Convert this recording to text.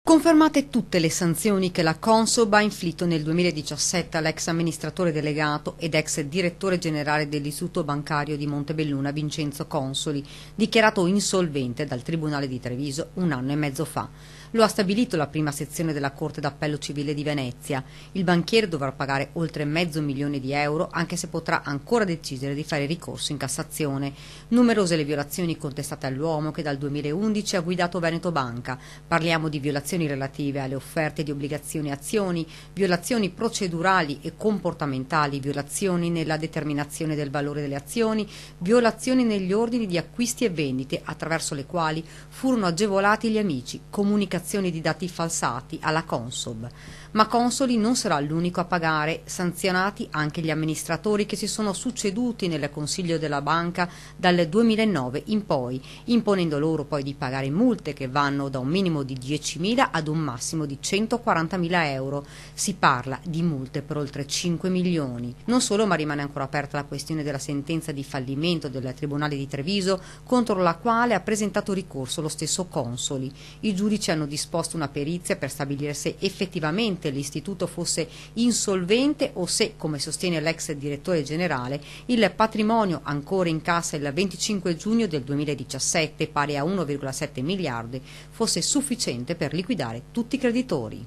Confermate tutte le sanzioni che la Consob ha inflitto nel 2017 all'ex amministratore delegato ed ex direttore generale dell'Istituto Bancario di Montebelluna Vincenzo Consoli, dichiarato insolvente dal Tribunale di Treviso un anno e mezzo fa. Lo ha stabilito la prima sezione della Corte d'Appello Civile di Venezia. Il banchiere dovrà pagare oltre €500.000, anche se potrà ancora decidere di fare ricorso in Cassazione. Numerose le violazioni contestate all'uomo che dal 2011 ha guidato Veneto Banca. Parliamo di violazioni relative alle offerte di obbligazioni e azioni, violazioni procedurali e comportamentali, violazioni nella determinazione del valore delle azioni, violazioni negli ordini di acquisti e vendite attraverso le quali furono agevolati gli amici, comunicazioni di dati falsati alla Consob. Ma Consoli non sarà l'unico a pagare, sanzionati anche gli amministratori che si sono succeduti nel Consiglio della Banca dal 2009 in poi, imponendo loro poi di pagare multe che vanno da un minimo di 10.000 ad un massimo di €140.000. Si parla di multe per oltre 5 milioni. Non solo, ma rimane ancora aperta la questione della sentenza di fallimento del Tribunale di Treviso, contro la quale ha presentato ricorso lo stesso Consoli. I giudici hanno disposto una perizia per stabilire se effettivamente l'istituto fosse insolvente o se, come sostiene l'ex direttore generale, il patrimonio ancora in cassa il 25 giugno del 2017, pari a 1,7 miliardi, fosse sufficiente per liquidare tutti i creditori.